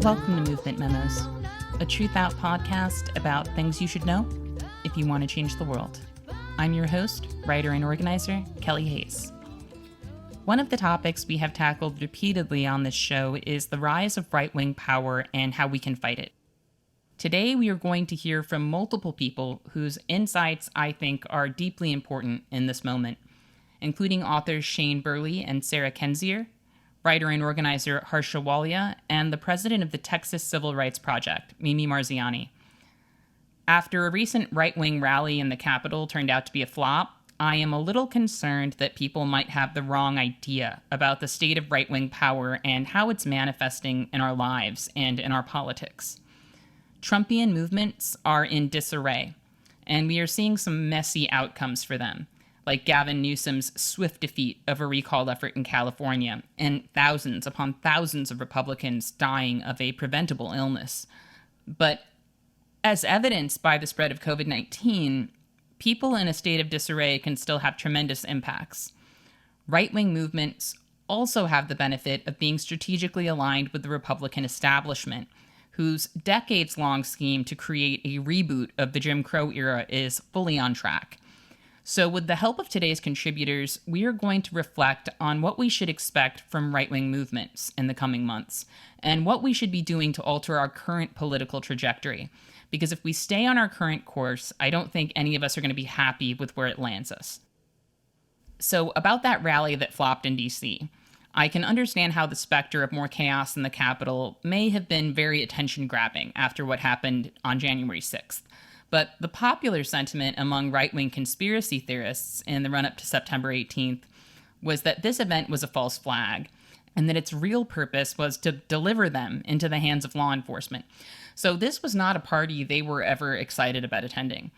Welcome to Movement Memos, a TRUTHOUT podcast about things you should know if you want to change the world. I'm your host, writer, and organizer, Kelly Hayes. One of the topics we have tackled repeatedly on this show is the rise of right-wing power and how we can fight it. Today, we are going to hear from multiple people whose insights I think are deeply important in this moment, including authors Shane Burley and Sarah Kendzior, writer and organizer Harsha Walia, and the president of the Texas Civil Rights Project, Mimi Marziani. After a recent right-wing rally in the Capitol turned out to be a flop, I am a little concerned that people might have the wrong idea about the state of right-wing power and how it's manifesting in our lives and in our politics. Trumpian movements are in disarray, and we are seeing some messy outcomes for them, like Gavin Newsom's swift defeat of a recall effort in California, and thousands upon thousands of Republicans dying of a preventable illness. But as evidenced by the spread of COVID-19, people in a state of disarray can still have tremendous impacts. Right-wing movements also have the benefit of being strategically aligned with the Republican establishment, whose decades-long scheme to create a reboot of the Jim Crow era is fully on track. So with the help of today's contributors, we are going to reflect on what we should expect from right-wing movements in the coming months, and what we should be doing to alter our current political trajectory. Because if we stay on our current course, I don't think any of us are going to be happy with where it lands us. So about that rally that flopped in DC, I can understand how the specter of more chaos in the Capitol may have been very attention-grabbing after what happened on January 6th. But the popular sentiment among right-wing conspiracy theorists in the run-up to September 18th was that this event was a false flag, and that its real purpose was to deliver them into the hands of law enforcement. So this was not a party they were ever excited about attending.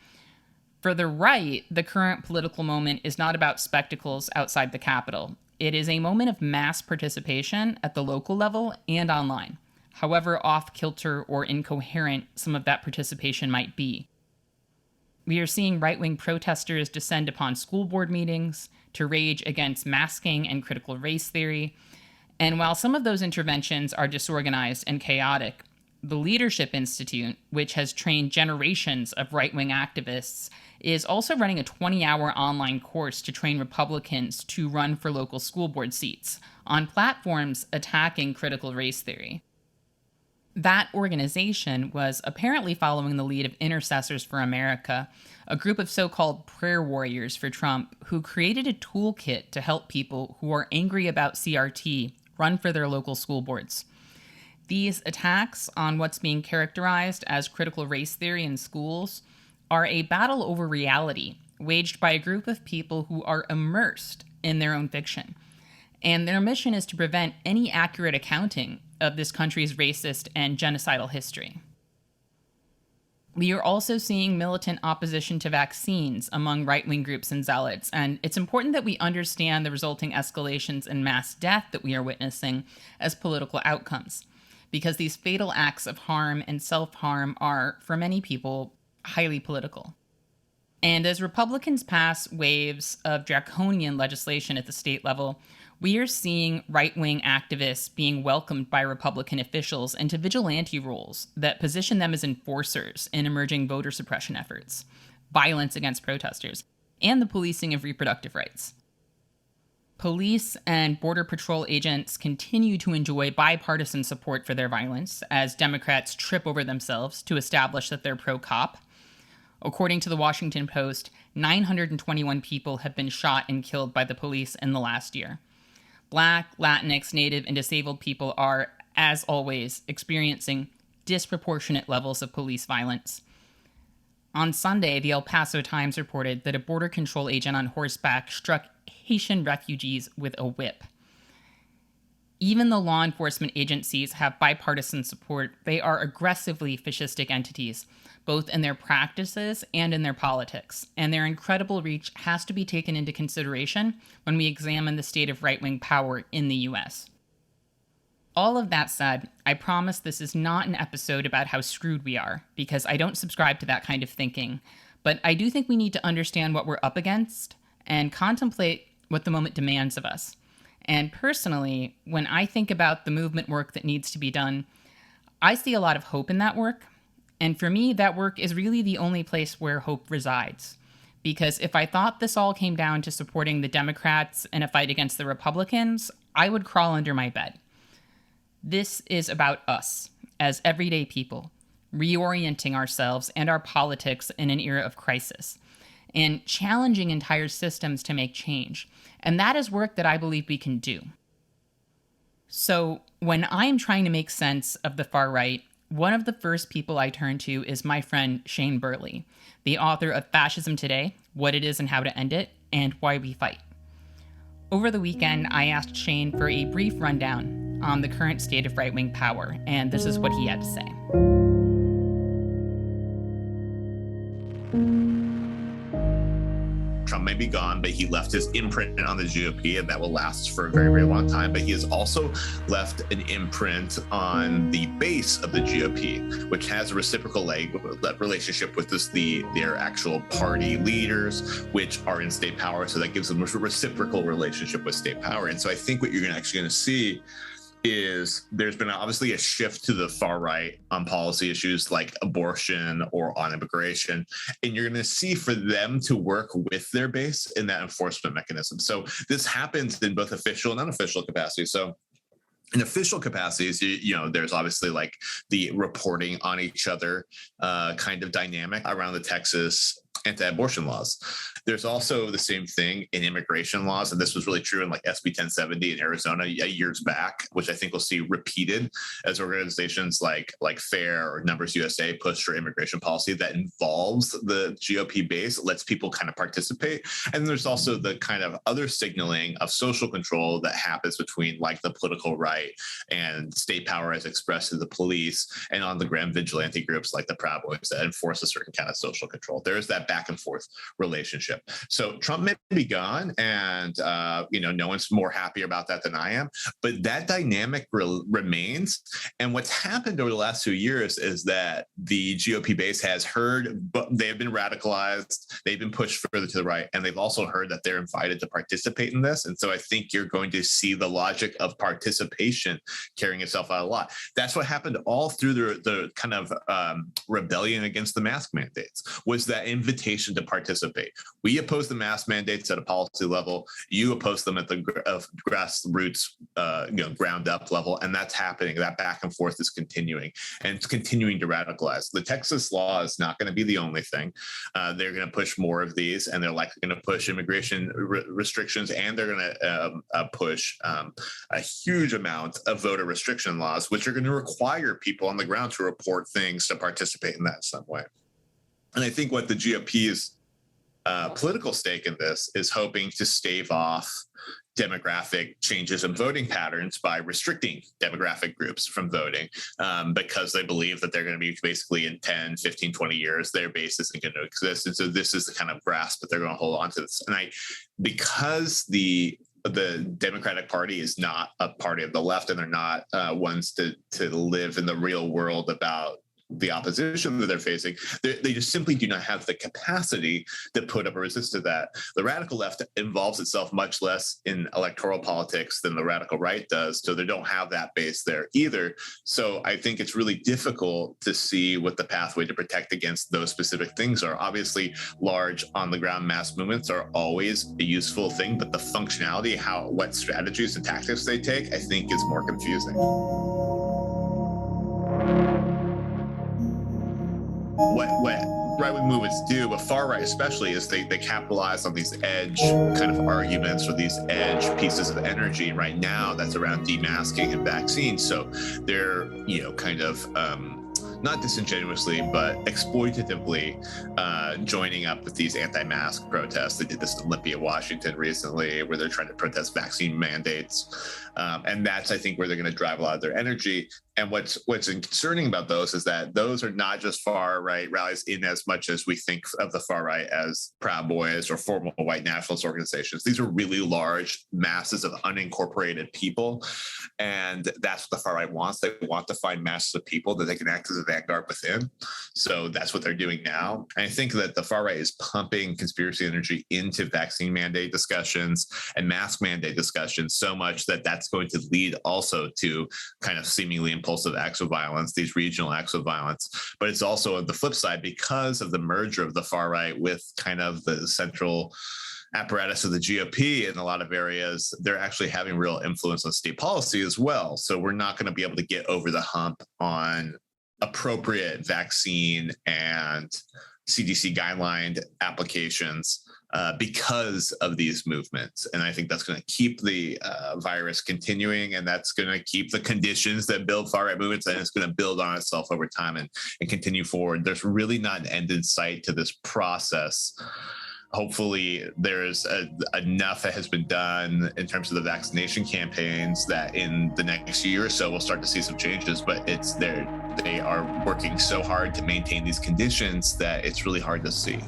For the right, the current political moment is not about spectacles outside the Capitol. It is a moment of mass participation at the local level and online, however off-kilter or incoherent some of that participation might be. We are seeing right-wing protesters descend upon school board meetings to rage against masking and critical race theory. And while some of those interventions are disorganized and chaotic, the Leadership Institute, which has trained generations of right-wing activists, is also running a 20-hour online course to train Republicans to run for local school board seats on platforms attacking critical race theory. That organization was apparently following the lead of Intercessors for America, a group of so-called prayer warriors for Trump who created a toolkit to help people who are angry about CRT run for their local school boards. These attacks on what's being characterized as critical race theory in schools are a battle over reality waged by a group of people who are immersed in their own fiction. And their mission is to prevent any accurate accounting of this country's racist and genocidal history. We are also seeing militant opposition to vaccines among right-wing groups and zealots, and it's important that we understand the resulting escalations in mass death that we are witnessing as political outcomes, because these fatal acts of harm and self-harm are, for many people, highly political. And as Republicans pass waves of draconian legislation at the state level, we are seeing right-wing activists being welcomed by Republican officials into vigilante roles that position them as enforcers in emerging voter suppression efforts, violence against protesters, and the policing of reproductive rights. Police and Border Patrol agents continue to enjoy bipartisan support for their violence as Democrats trip over themselves to establish that they're pro-cop. According to the Washington Post, 921 people have been shot and killed by the police in the last year. Black, Latinx, Native, and disabled people are, as always, experiencing disproportionate levels of police violence. On Sunday, the El Paso Times reported that a border control agent on horseback struck Haitian refugees with a whip. Even though law enforcement agencies have bipartisan support, they are aggressively fascistic entities, both in their practices and in their politics, and their incredible reach has to be taken into consideration when we examine the state of right-wing power in the U.S. All of that said, I promise this is not an episode about how screwed we are, because I don't subscribe to that kind of thinking, but I do think we need to understand what we're up against and contemplate what the moment demands of us. And personally, when I think about the movement work that needs to be done, I see a lot of hope in that work. And for me, that work is really the only place where hope resides. Because if I thought this all came down to supporting the Democrats in a fight against the Republicans, I would crawl under my bed. This is about us, as everyday people, reorienting ourselves and our politics in an era of crisis, and challenging entire systems to make change. And that is work that I believe we can do. So, when I'm trying to make sense of the far right, one of the first people I turn to is my friend Shane Burley, the author of Fascism Today, What It Is and How to End It, and Why We Fight. Over the weekend, I asked Shane for a brief rundown on the current state of right-wing power, and this is what he had to say. Trump may be gone, but he left his imprint on the GOP, and that will last for a very, very long time. But he has also left an imprint on the base of the GOP, which has a reciprocal relationship with their actual party leaders, which are in state power. So that gives them a reciprocal relationship with state power. And so I think what you're actually going to see is there's been obviously a shift to the far right on policy issues like abortion or on immigration. And you're going to see for them to work with their base in that enforcement mechanism. So this happens in both official and unofficial capacity. So in official capacities, there's obviously like the reporting on each other kind of dynamic around the Texas anti-abortion laws. There's also the same thing in immigration laws, and this was really true in like SB 1070 in Arizona years back, which I think we'll see repeated as organizations like FAIR or Numbers USA push for immigration policy that involves the GOP base, lets people kind of participate. And there's also the kind of other signaling of social control that happens between like the political right and state power as expressed in the police and on the ground vigilante groups like the Proud Boys that enforce a certain kind of social control. There's that back and forth relationship. So Trump may be gone, and no one's more happy about that than I am. But that dynamic remains. And what's happened over the last 2 years is that the GOP base has heard, but they have been radicalized. They've been pushed further to the right, and they've also heard that they're invited to participate in this. And so I think you're going to see the logic of participation carrying itself out a lot. That's what happened all through the kind of rebellion against the mask mandates, was that invitation to participate. We oppose the mask mandates at a policy level. You oppose them at the grassroots, ground up level, and that's happening. That back and forth is continuing, and it's continuing to radicalize. The Texas law is not going to be the only thing. They're going to push more of these, and they're likely going to push immigration restrictions, and they're going to push a huge amount of voter restriction laws, which are going to require people on the ground to report things to participate in that in some way. And I think what the GOP's political stake in this is hoping to stave off demographic changes in voting patterns by restricting demographic groups from voting because they believe that they're going to be basically in 10, 15, 20 years, their base isn't going to exist. And so this is the kind of grasp that they're going to hold on to this. And because the Democratic Party is not a party of the left, and they're not ones to live in the real world about the opposition that they're facing, they just simply do not have the capacity to put up a resistance to that. The radical left involves itself much less in electoral politics than the radical right does, so they don't have that base there either. So I think it's really difficult to see what the pathway to protect against those specific things are. Obviously, large on-the-ground mass movements are always a useful thing, but the functionality, what strategies and tactics they take, I think is more confusing. What right-wing movements do, but far right especially, is they capitalize on these edge kind of arguments or these edge pieces of energy. Right now, that's around demasking and vaccines. So they're, kind of not disingenuously, but exploitatively joining up with these anti-mask protests. They did this in Olympia, Washington recently, where they're trying to protest vaccine mandates. And that's, I think, where they're going to drive a lot of their energy. And what's concerning about those is that those are not just far right rallies in as much as we think of the far right as Proud Boys or formal white nationalist organizations. These are really large masses of unincorporated people. And that's what the far right wants. They want to find masses of people that they can act as a vanguard within. So that's what they're doing now. And I think that the far right is pumping conspiracy energy into vaccine mandate discussions and mask mandate discussions so much that that's that's going to lead also to kind of seemingly impulsive acts of violence, these regional acts of violence. But it's also on the flip side, because of the merger of the far right with kind of the central apparatus of the GOP in a lot of areas, they're actually having real influence on state policy as well. So we're not going to be able to get over the hump on appropriate vaccine and CDC guideline applications because of these movements. And I think that's going to keep the virus continuing, and that's going to keep the conditions that build far-right movements, and it's going to build on itself over time and continue forward. There's really not an end in sight to this process. Hopefully there's enough that has been done in terms of the vaccination campaigns that in the next year or so we'll start to see some changes, but they are working so hard to maintain these conditions that it's really hard to see.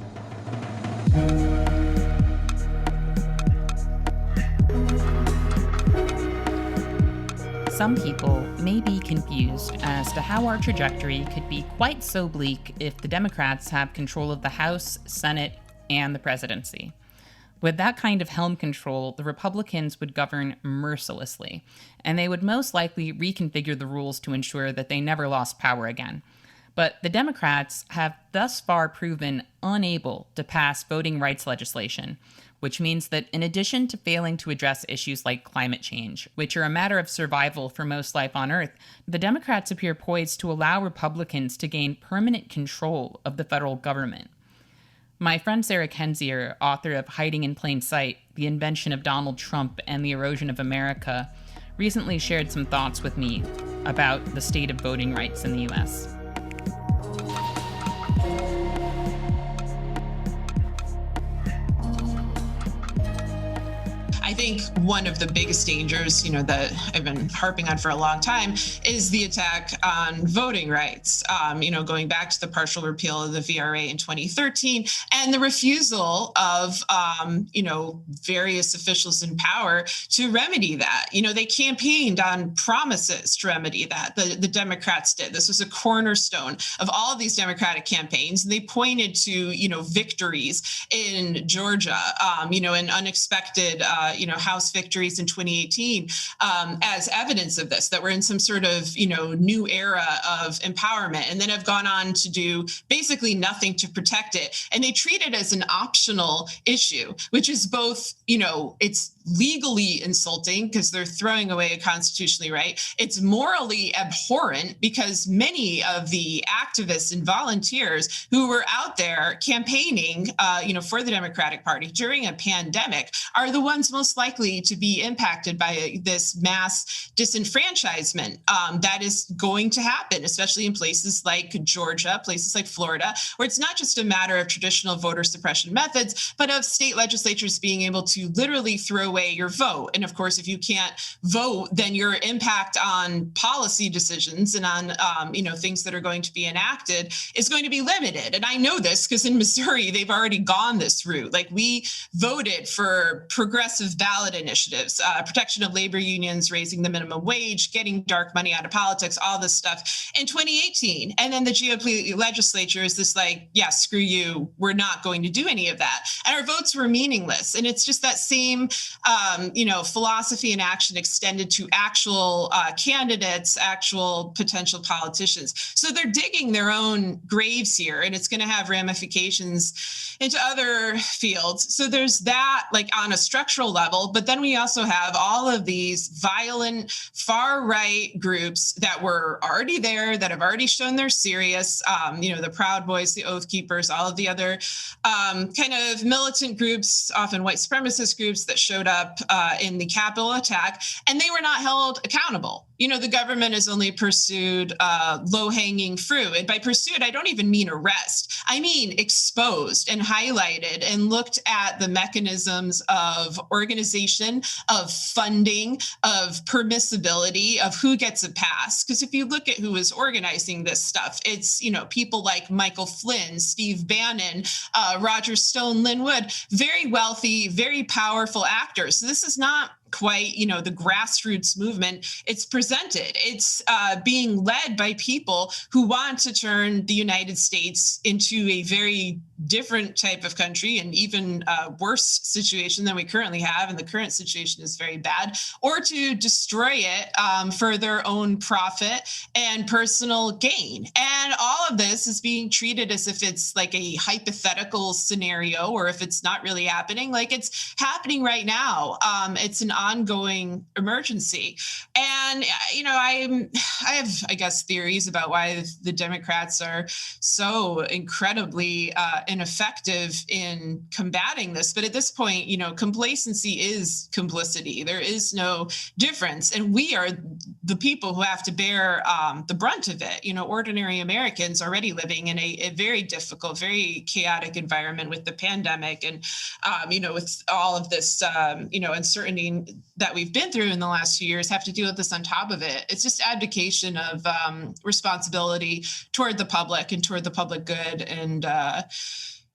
Some people may be confused as to how our trajectory could be quite so bleak if the Democrats have control of the House, Senate, and the presidency. With that kind of helm control, the Republicans would govern mercilessly, and they would most likely reconfigure the rules to ensure that they never lost power again. But the Democrats have thus far proven unable to pass voting rights legislation, which means that in addition to failing to address issues like climate change, which are a matter of survival for most life on Earth, the Democrats appear poised to allow Republicans to gain permanent control of the federal government. My friend Sarah Kendzior, author of Hiding in Plain Sight, The Invention of Donald Trump and the Erosion of America, recently shared some thoughts with me about the state of voting rights in the U.S. I think one of the biggest dangers, that I've been harping on for a long time is the attack on voting rights, going back to the partial repeal of the VRA in 2013 and the refusal of, various officials in power to remedy that. They campaigned on promises to remedy that. The Democrats did. This was a cornerstone of all of these Democratic campaigns. They pointed to, victories in Georgia, and unexpected, House victories in 2018 as evidence of this, that we're in some sort of, new era of empowerment, and then have gone on to do basically nothing to protect it. And they treat it as an optional issue, which is both, it's legally insulting because they're throwing away a constitutionally right. It's morally abhorrent because many of the activists and volunteers who were out there campaigning, for the Democratic Party during a pandemic are the ones most likely to be impacted by this mass disenfranchisement that is going to happen, especially in places like Georgia, places like Florida, where it's not just a matter of traditional voter suppression methods, but of state legislatures being able to literally throw away your vote. And of course, if you can't vote, then your impact on policy decisions and on, things that are going to be enacted is going to be limited. And I know this because in Missouri, they've already gone this route. Like, we voted for progressive ballot initiatives, protection of labor unions, raising the minimum wage, getting dark money out of politics, all this stuff in 2018. And then the GOP legislature is this like, yeah, screw you. We're not going to do any of that. And our votes were meaningless. And it's just that same, philosophy and action extended to actual candidates, actual potential politicians. So they're digging their own graves here, and it's going to have ramifications into other fields. So there's that, like, on a structural level, but then we also have all of these violent far-right groups that were already there, that have already shown they're serious, the Proud Boys, the Oath Keepers, all of the other kind of militant groups, often white supremacist groups that showed up in the Capitol attack, and they were not held accountable. The government has only pursued low-hanging fruit. And by pursued, I don't even mean arrest. I mean exposed and highlighted and looked at the mechanisms of organization, of funding, of permissibility, of who gets a pass. Because if you look at who is organizing this stuff, it's, people like Michael Flynn, Steve Bannon, Roger Stone, Lynn Wood, very wealthy, very powerful actors. So this is not quite, the grassroots movement. It's presented. It's being led by people who want to turn the United States into a very different type of country, and even worse situation than we currently have. And the current situation is very bad, or to destroy it for their own profit and personal gain. And all of this is being treated as if it's like a hypothetical scenario, or if it's not really happening, like it's happening right now. It's an ongoing emergency. And, I have, I guess, theories about why the Democrats are so incredibly ineffective in combating this. But at this point, complacency is complicity. There is no difference. And we are the people who have to bear the brunt of it. Ordinary Americans already living in a very difficult, very chaotic environment with the pandemic and, with all of this, uncertainty that we've been through in the last few years, have to deal with this on top of it. It's just abdication of responsibility toward the public and toward the public good. And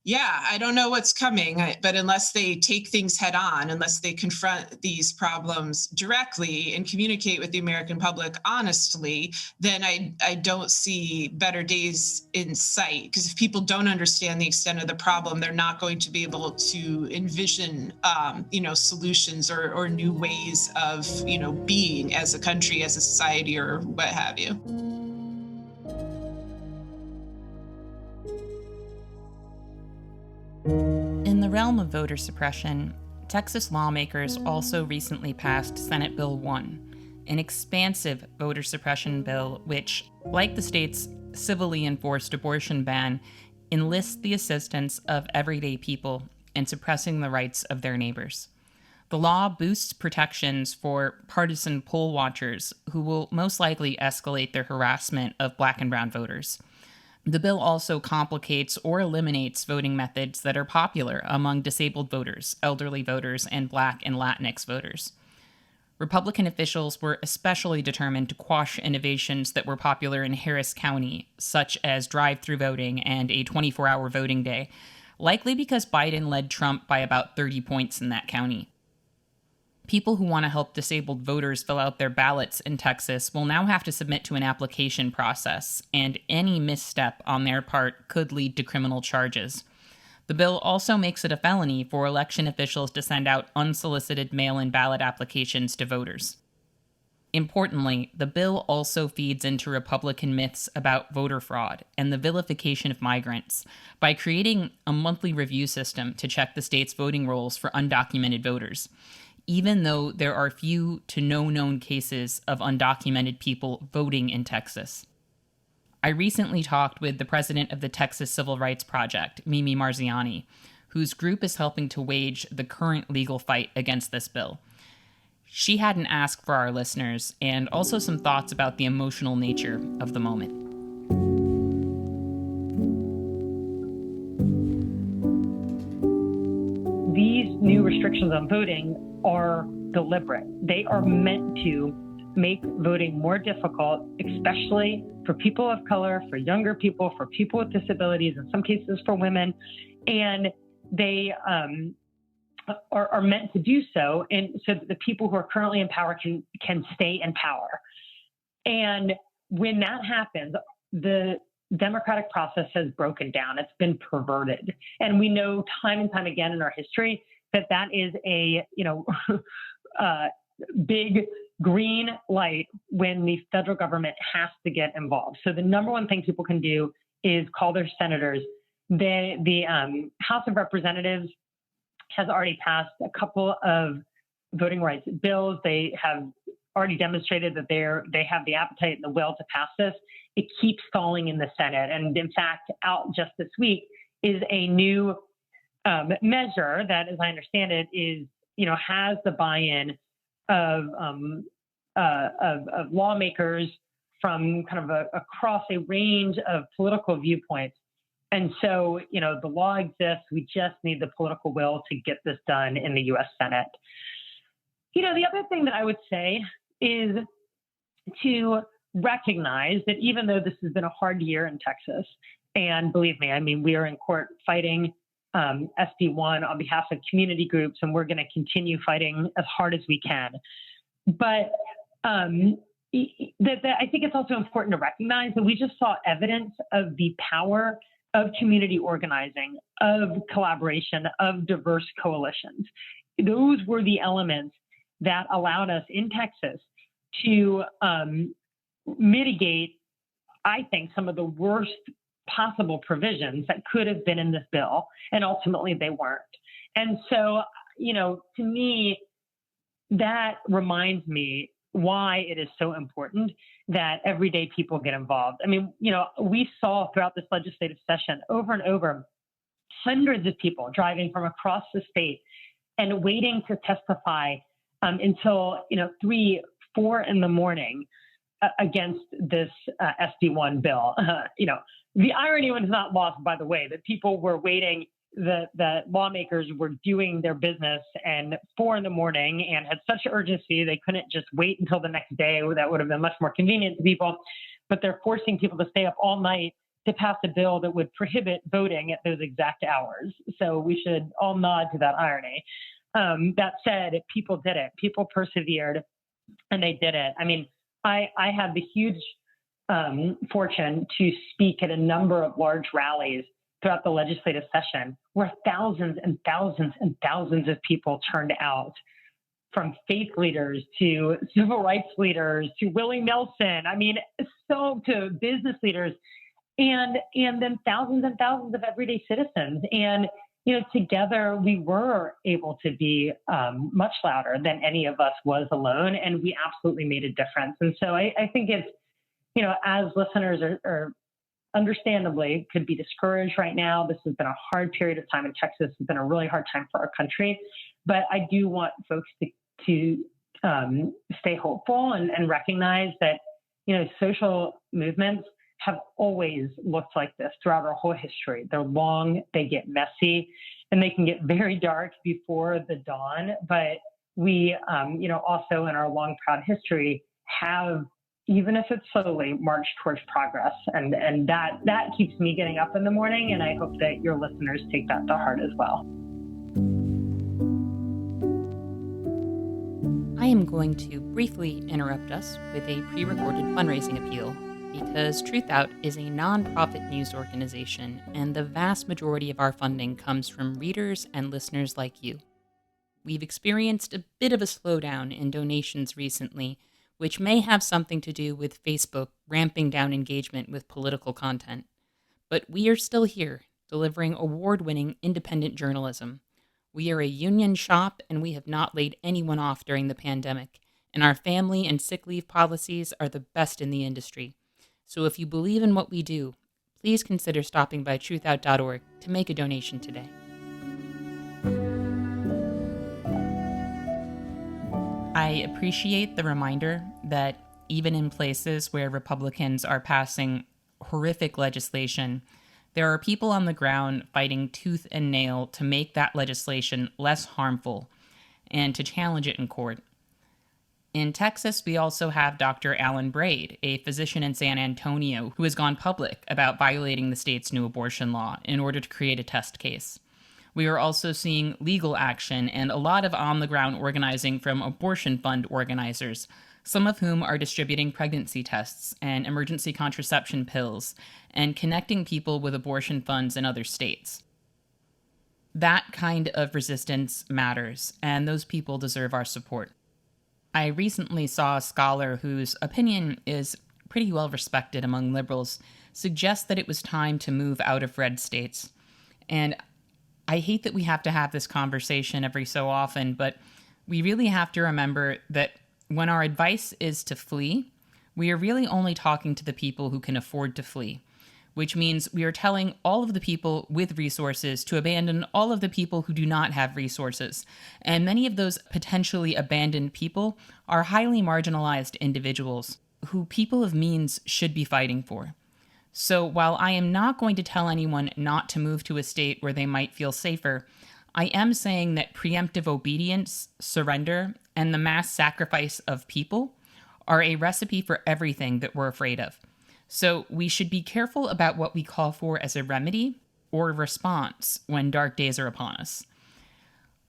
I don't know what's coming, but unless they take things head on, unless they confront these problems directly and communicate with the American public honestly, then I don't see better days in sight. Because if people don't understand the extent of the problem, they're not going to be able to envision, solutions or new ways of, being as a country, as a society, or what have you. In the realm of voter suppression, Texas lawmakers also recently passed Senate Bill 1, an expansive voter suppression bill which, like the state's civilly enforced abortion ban, enlists the assistance of everyday people in suppressing the rights of their neighbors. The law boosts protections for partisan poll watchers who will most likely escalate their harassment of Black and brown voters. The bill also complicates or eliminates voting methods that are popular among disabled voters, elderly voters, and Black and Latinx voters. Republican officials were especially determined to quash innovations that were popular in Harris County, such as drive-through voting and a 24-hour voting day, likely because Biden led Trump by about 30 points in that county. People who want to help disabled voters fill out their ballots in Texas will now have to submit to an application process, and any misstep on their part could lead to criminal charges. The bill also makes it a felony for election officials to send out unsolicited mail-in ballot applications to voters. Importantly, the bill also feeds into Republican myths about voter fraud and the vilification of migrants by creating a monthly review system to check the state's voting rolls for undocumented voters, even though there are few to no known cases of undocumented people voting in Texas. I recently talked with the president of the Texas Civil Rights Project, Mimi Marziani, whose group is helping to wage the current legal fight against this bill. She had an ask for our listeners, and also some thoughts about the emotional nature of the moment. These new restrictions on voting are deliberate. They are meant to make voting more difficult, especially for people of color, for younger people, for people with disabilities, in some cases for women. And they are meant to do so, and so that the people who are currently in power can stay in power. And when that happens, the democratic process has broken down. It's been perverted. And we know time and time again in our history that is a, big green light when the federal government has to get involved. So the number one thing people can do is call their senators. The House of Representatives has already passed a couple of voting rights bills. They have already demonstrated that they have the appetite and the will to pass this. It keeps stalling in the Senate. And in fact, out just this week is a new measure that, as I understand it, is, has the buy-in of lawmakers from kind of across a range of political viewpoints. And so, the law exists. We just need the political will to get this done in the U.S. Senate. The other thing that I would say is to recognize that even though this has been a hard year in Texas, and believe me, we are in court fighting SB1 on behalf of community groups, and we're going to continue fighting as hard as we can. But I think it's also important to recognize that we just saw evidence of the power of community organizing, of collaboration, of diverse coalitions. Those were the elements that allowed us in Texas to mitigate, I think, some of the worst possible provisions that could have been in this bill, and ultimately they weren't. And so, to me, that reminds me why it is so important that everyday people get involved. I mean, we saw throughout this legislative session over and over hundreds of people driving from across the state and waiting to testify until 3, 4 in the morning against this SB1 bill. The irony was not lost, by the way, that people were waiting, the lawmakers were doing their business and 4 in the morning and had such urgency they couldn't just wait until the next day. That would have been much more convenient to people, but they're forcing people to stay up all night to pass a bill that would prohibit voting at those exact hours. So we should all nod to that irony. That said, people did it. People persevered, and they did it. I mean, I had the huge fortune to speak at a number of large rallies throughout the legislative session where thousands and thousands and thousands of people turned out, from faith leaders to civil rights leaders to Willie Nelson. I mean, so to business leaders, and then thousands and thousands of everyday citizens. And together we were able to be much louder than any of us was alone, and we absolutely made a difference. And so I think it's, as listeners are understandably could be discouraged right now. This has been a hard period of time in Texas. It's been a really hard time for our country. But I do want folks to stay hopeful and recognize that, social movements have always looked like this throughout our whole history. They're long, they get messy, and they can get very dark before the dawn. But we, also in our long, proud history have, even if it's slowly, marched towards progress. And that keeps me getting up in the morning. And I hope that your listeners take that to heart as well. I am going to briefly interrupt us with a pre-recorded fundraising appeal, because TRUTHOUT is a nonprofit news organization, and the vast majority of our funding comes from readers and listeners like you. We've experienced a bit of a slowdown in donations recently, which may have something to do with Facebook ramping down engagement with political content. But we are still here, delivering award-winning independent journalism. We are a union shop, and we have not laid anyone off during the pandemic, and our family and sick leave policies are the best in the industry. So if you believe in what we do, please consider stopping by TRUTHOUT.org to make a donation today. I appreciate the reminder that even in places where Republicans are passing horrific legislation, there are people on the ground fighting tooth and nail to make that legislation less harmful and to challenge it in court. In Texas, we also have Dr. Alan Braid, a physician in San Antonio who has gone public about violating the state's new abortion law in order to create a test case. We are also seeing legal action and a lot of on-the-ground organizing from abortion fund organizers, some of whom are distributing pregnancy tests and emergency contraception pills and connecting people with abortion funds in other states. That kind of resistance matters, and those people deserve our support. I recently saw a scholar whose opinion is pretty well respected among liberals suggest that it was time to move out of red states. And I hate that we have to have this conversation every so often, but we really have to remember that when our advice is to flee, we are really only talking to the people who can afford to flee, which means we are telling all of the people with resources to abandon all of the people who do not have resources. And many of those potentially abandoned people are highly marginalized individuals who people of means should be fighting for. So while I am not going to tell anyone not to move to a state where they might feel safer, I am saying that preemptive obedience, surrender, and the mass sacrifice of people are a recipe for everything that we're afraid of. So we should be careful about what we call for as a remedy or response when dark days are upon us.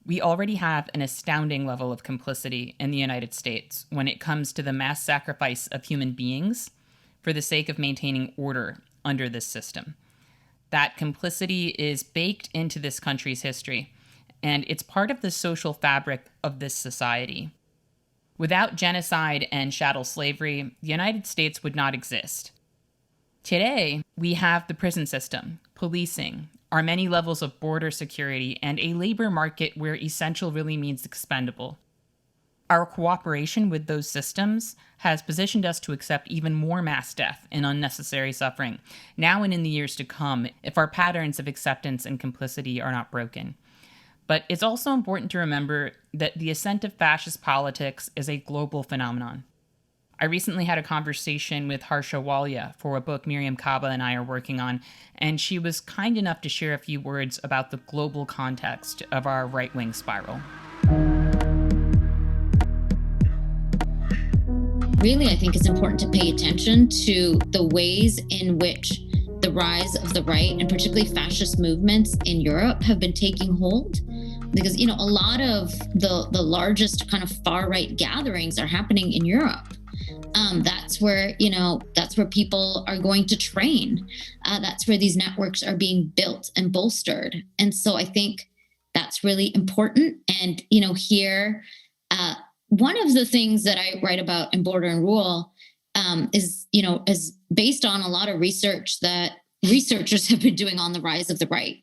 We already have an astounding level of complicity in the United States when it comes to the mass sacrifice of human beings for the sake of maintaining order under this system. That complicity is baked into this country's history, and it's part of the social fabric of this society. Without genocide and chattel slavery, the United States would not exist. Today, we have the prison system, policing, our many levels of border security, and a labor market where essential really means expendable. Our cooperation with those systems has positioned us to accept even more mass death and unnecessary suffering, now and in the years to come, if our patterns of acceptance and complicity are not broken. But it's also important to remember that the ascent of fascist politics is a global phenomenon. I recently had a conversation with Harsha Walia for a book Miriam Kaba and I are working on, and she was kind enough to share a few words about the global context of our right-wing spiral. Really, I think it's important to pay attention to the ways in which the rise of the right, and particularly fascist movements in Europe, have been taking hold. Because, a lot of the largest kind of far-right gatherings are happening in Europe. That's where people are going to train. That's where these networks are being built and bolstered. And so I think that's really important. And, here, one of the things that I write about in Border and Rule is based on a lot of research that researchers have been doing on the rise of the right.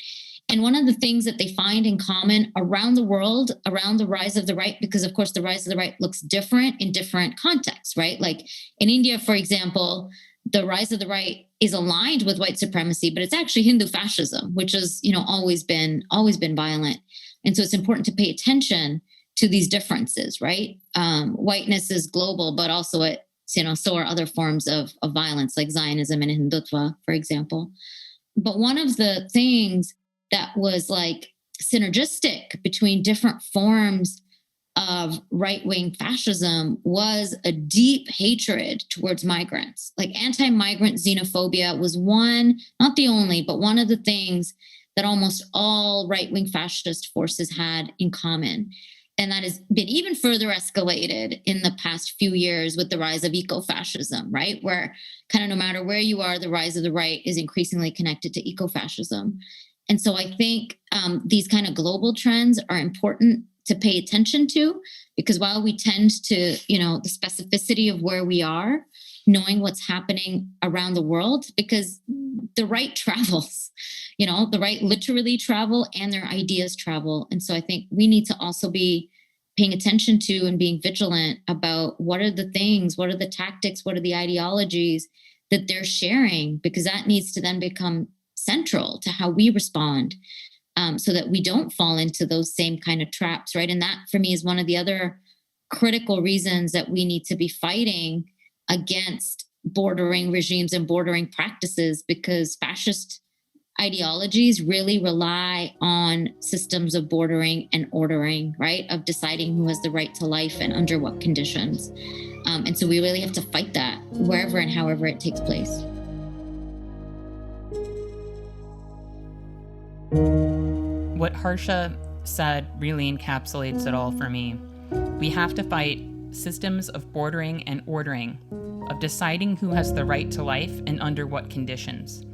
And one of the things that they find in common around the world, around the rise of the right, because of course the rise of the right looks different in different contexts, right? Like in India, for example, the rise of the right is aligned with white supremacy, but it's actually Hindu fascism, which has, always been violent. And so it's important to pay attention to these differences, right? Whiteness is global, but also so are other forms of violence, like Zionism and Hindutva, for example. But one of the things that was like synergistic between different forms of right-wing fascism was a deep hatred towards migrants. Like anti-migrant xenophobia was one, not the only, but one of the things that almost all right-wing fascist forces had in common. And that has been even further escalated in the past few years with the rise of eco-fascism, right? Where kind of no matter where you are, the rise of the right is increasingly connected to eco-fascism. And so I think these kind of global trends are important to pay attention to, because while we tend to, the specificity of where we are, knowing what's happening around the world, because the right travels, the right literally travel and their ideas travel. And so I think we need to also be paying attention to and being vigilant about what are the things, what are the tactics, what are the ideologies that they're sharing, because that needs to then become central to how we respond, so that we don't fall into those same kind of traps, right? And that, for me, is one of the other critical reasons that we need to be fighting against bordering regimes and bordering practices, because fascist ideologies really rely on systems of bordering and ordering, right? Of deciding who has the right to life and under what conditions. And so we really have to fight that wherever and however it takes place. What Harsha said really encapsulates it all for me. We have to fight systems of bordering and ordering, of deciding who has the right to life and under what conditions.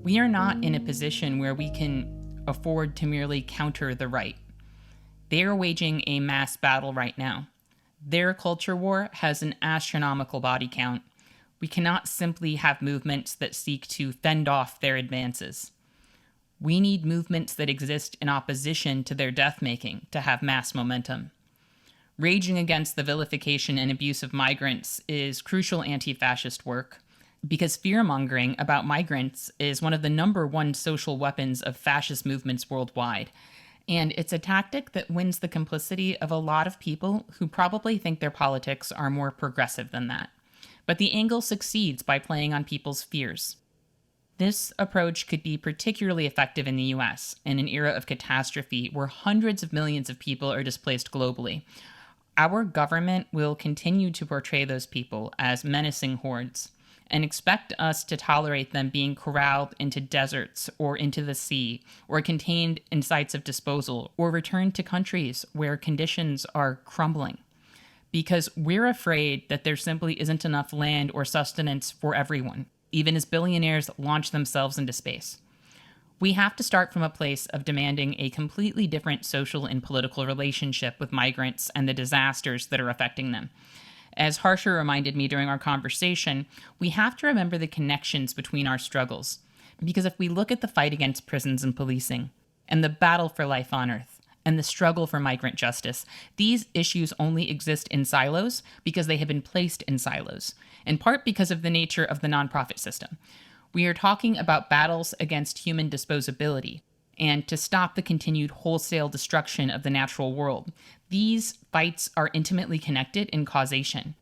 We are not in a position where we can afford to merely counter the right. They are waging a mass battle right now. Their culture war has an astronomical body count. We cannot simply have movements that seek to fend off their advances. We need movements that exist in opposition to their death-making to have mass momentum. Raging against the vilification and abuse of migrants is crucial anti-fascist work, because fear-mongering about migrants is one of the number one social weapons of fascist movements worldwide. And it's a tactic that wins the complicity of a lot of people who probably think their politics are more progressive than that. But the angle succeeds by playing on people's fears. This approach could be particularly effective in the US, in an era of catastrophe where hundreds of millions of people are displaced globally. Our government will continue to portray those people as menacing hordes, and expect us to tolerate them being corralled into deserts or into the sea or contained in sites of disposal or returned to countries where conditions are crumbling. Because we're afraid that there simply isn't enough land or sustenance for everyone, even as billionaires launch themselves into space. We have to start from a place of demanding a completely different social and political relationship with migrants and the disasters that are affecting them. As Harsha reminded me during our conversation, we have to remember the connections between our struggles. Because if we look at the fight against prisons and policing, and the battle for life on Earth, and the struggle for migrant justice, these issues only exist in silos because they have been placed in silos, in part because of the nature of the nonprofit system. We are talking about battles against human disposability and to stop the continued wholesale destruction of the natural world. These fights are intimately connected in causation,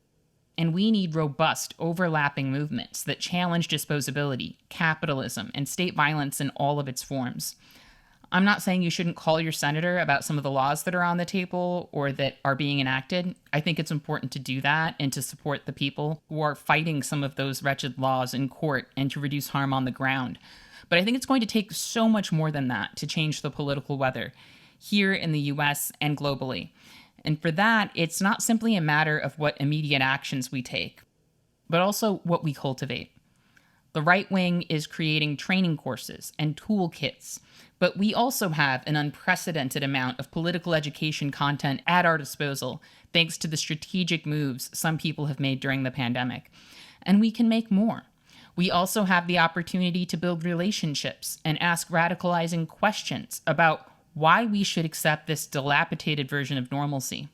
and we need robust, overlapping movements that challenge disposability, capitalism, and state violence in all of its forms. I'm not saying you shouldn't call your senator about some of the laws that are on the table or that are being enacted. I think it's important to do that and to support the people who are fighting some of those wretched laws in court and to reduce harm on the ground. But I think it's going to take so much more than that to change the political weather here in the US and globally. And for that, it's not simply a matter of what immediate actions we take, but also what we cultivate. The right wing is creating training courses and toolkits, but we also have an unprecedented amount of political education content at our disposal, thanks to the strategic moves some people have made during the pandemic. And we can make more. We also have the opportunity to build relationships and ask radicalizing questions about why we should accept this dilapidated version of normalcy.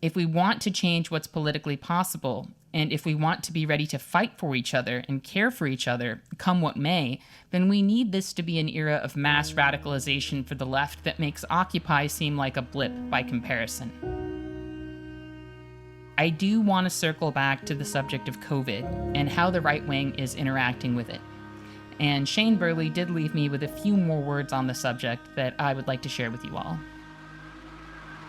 If we want to change what's politically possible, and if we want to be ready to fight for each other and care for each other, come what may, then we need this to be an era of mass radicalization for the left that makes Occupy seem like a blip by comparison. I do want to circle back to the subject of COVID and how the right wing is interacting with it. And Shane Burley did leave me with a few more words on the subject that I would like to share with you all.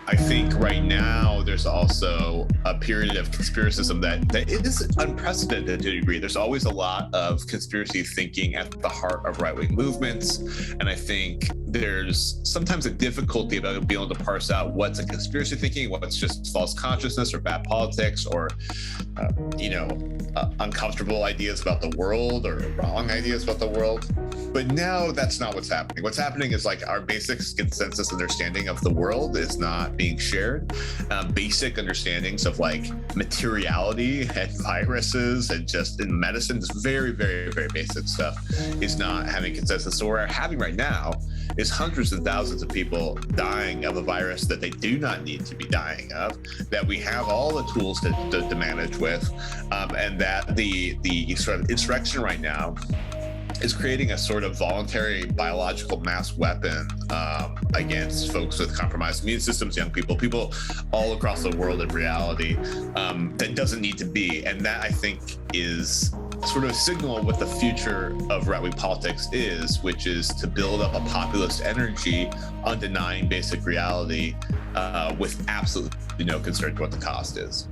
I think right now there's also a period of conspiracism that is unprecedented to a degree. There's always a lot of conspiracy thinking at the heart of right-wing movements. And I think there's sometimes a difficulty about being able to parse out what's a conspiracy thinking, what's just false consciousness or bad politics or, uncomfortable ideas about the world or wrong ideas about the world. But now that's not what's happening. What's happening is like our basic consensus understanding of the world is not being shared. Basic understandings of like materiality and viruses and just in medicine, this very, very, very basic stuff is not having consensus. So what we're having right now is hundreds and thousands of people dying of a virus that they do not need to be dying of, that we have all the tools to manage with, and that the sort of insurrection right now is creating a sort of voluntary biological mass weapon against folks with compromised immune systems, young people all across the world in reality, that doesn't need to be. And that, I think, is sort of a signal what the future of right-wing politics is, which is to build up a populist energy on denying basic reality with absolutely no concern to what the cost is.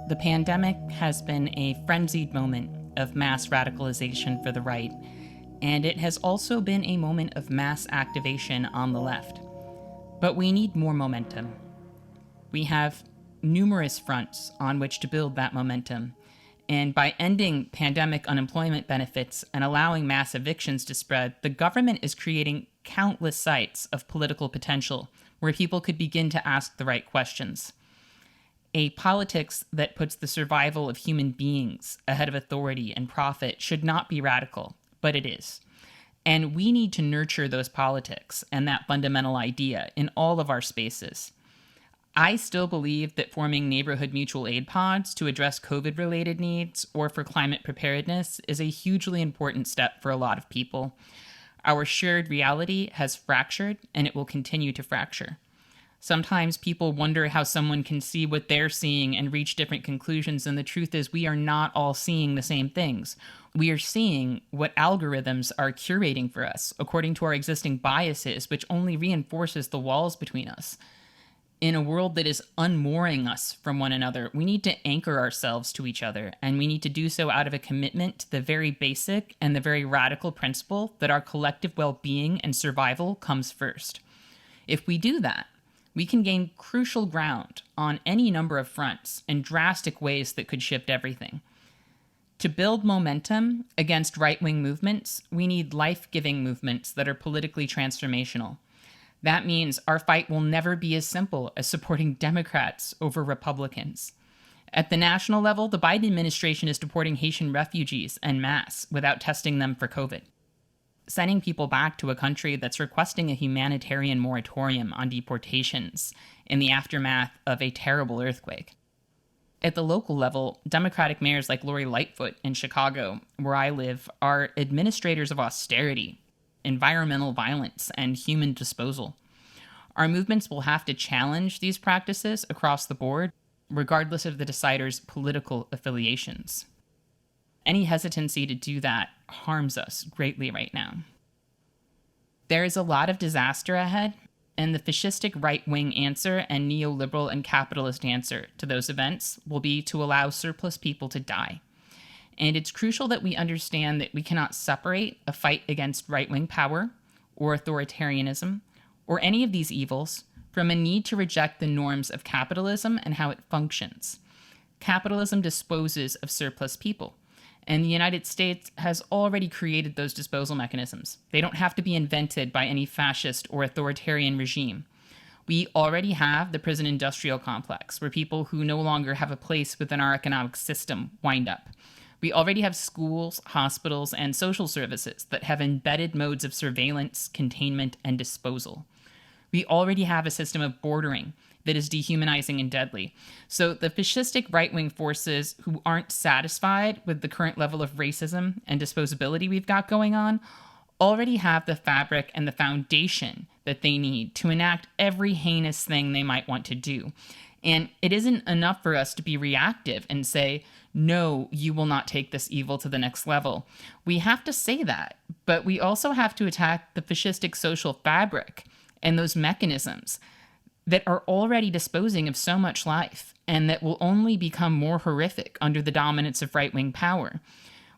The pandemic has been a frenzied moment of mass radicalization for the right, and it has also been a moment of mass activation on the left. But we need more momentum. We have numerous fronts on which to build that momentum, and by ending pandemic unemployment benefits and allowing mass evictions to spread, the government is creating countless sites of political potential where people could begin to ask the right questions. A politics that puts the survival of human beings ahead of authority and profit should not be radical, but it is. And we need to nurture those politics and that fundamental idea in all of our spaces. I still believe that forming neighborhood mutual aid pods to address COVID-related needs or for climate preparedness is a hugely important step for a lot of people. Our shared reality has fractured, and it will continue to fracture. Sometimes people wonder how someone can see what they're seeing and reach different conclusions, and the truth is we are not all seeing the same things. We are seeing what algorithms are curating for us according to our existing biases, which only reinforces the walls between us. In a world that is unmooring us from one another, we need to anchor ourselves to each other, and we need to do so out of a commitment to the very basic and the very radical principle that our collective well-being and survival comes first. If we do that, we can gain crucial ground on any number of fronts in drastic ways that could shift everything. To build momentum against right-wing movements, we need life-giving movements that are politically transformational. That means our fight will never be as simple as supporting Democrats over Republicans. At the national level, the Biden administration is deporting Haitian refugees en masse without testing them for COVID, sending people back to a country that's requesting a humanitarian moratorium on deportations in the aftermath of a terrible earthquake. At the local level, Democratic mayors like Lori Lightfoot in Chicago, where I live, are administrators of austerity, environmental violence, and human disposal. Our movements will have to challenge these practices across the board, regardless of the decider's political affiliations. Any hesitancy to do that harms us greatly right now. There is a lot of disaster ahead, and the fascistic right-wing answer and neoliberal and capitalist answer to those events will be to allow surplus people to die. And it's crucial that we understand that we cannot separate a fight against right-wing power or authoritarianism or any of these evils from a need to reject the norms of capitalism and how it functions. Capitalism disposes of surplus people, and the United States has already created those disposal mechanisms. They don't have to be invented by any fascist or authoritarian regime. We already have the prison industrial complex, where people who no longer have a place within our economic system wind up. We already have schools, hospitals, and social services that have embedded modes of surveillance, containment, and disposal. We already have a system of bordering that is dehumanizing and deadly. So the fascistic right-wing forces who aren't satisfied with the current level of racism and disposability we've got going on already have the fabric and the foundation that they need to enact every heinous thing they might want to do. And it isn't enough for us to be reactive and say, no, you will not take this evil to the next level. We have to say that, but we also have to attack the fascistic social fabric and those mechanisms that are already disposing of so much life and that will only become more horrific under the dominance of right-wing power.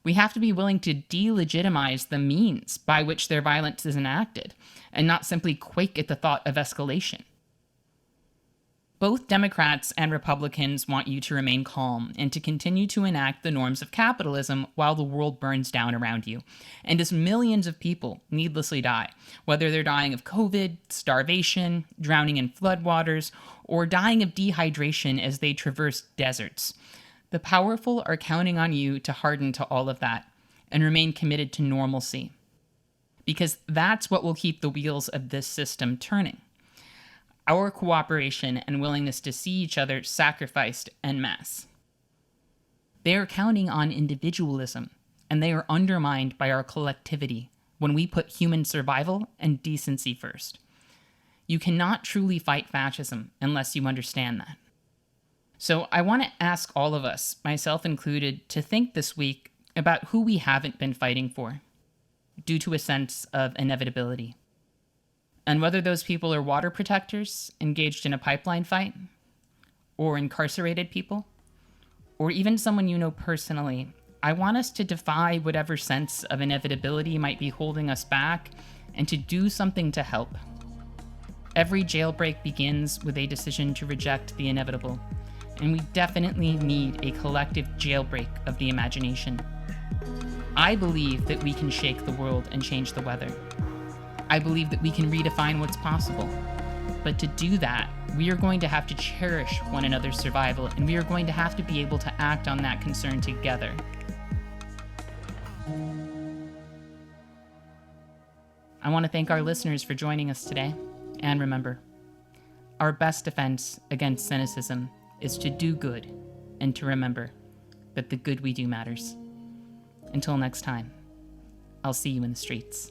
We have to be willing to delegitimize the means by which their violence is enacted and not simply quake at the thought of escalation. Both Democrats and Republicans want you to remain calm and to continue to enact the norms of capitalism while the world burns down around you. And as millions of people needlessly die, whether they're dying of COVID, starvation, drowning in floodwaters, or dying of dehydration as they traverse deserts, the powerful are counting on you to harden to all of that and remain committed to normalcy. Because that's what will keep the wheels of this system turning. Our cooperation and willingness to see each other sacrificed en masse. They are counting on individualism, and they are undermined by our collectivity when we put human survival and decency first. You cannot truly fight fascism unless you understand that. So I want to ask all of us, myself included, to think this week about who we haven't been fighting for, due to a sense of inevitability. And whether those people are water protectors engaged in a pipeline fight, or incarcerated people, or even someone you know personally, I want us to defy whatever sense of inevitability might be holding us back and to do something to help. Every jailbreak begins with a decision to reject the inevitable, and we definitely need a collective jailbreak of the imagination. I believe that we can shake the world and change the weather. I believe that we can redefine what's possible. But to do that, we are going to have to cherish one another's survival, and we are going to have to be able to act on that concern together. I want to thank our listeners for joining us today. And remember, our best defense against cynicism is to do good and to remember that the good we do matters. Until next time, I'll see you in the streets.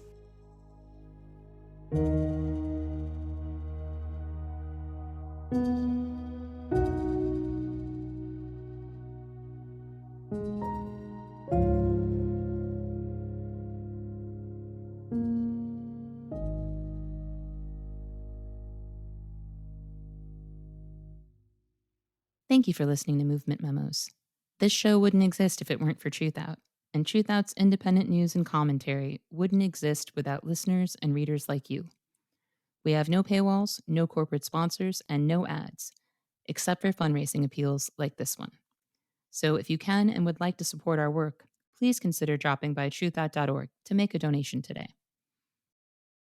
Thank you for listening to Movement Memos. This show wouldn't exist if it weren't for TRUTHOUT, and TRUTHOUT's independent news and commentary wouldn't exist without listeners and readers like you. We have no paywalls, no corporate sponsors, and no ads, except for fundraising appeals like this one. So if you can and would like to support our work, please consider dropping by truthout.org to make a donation today.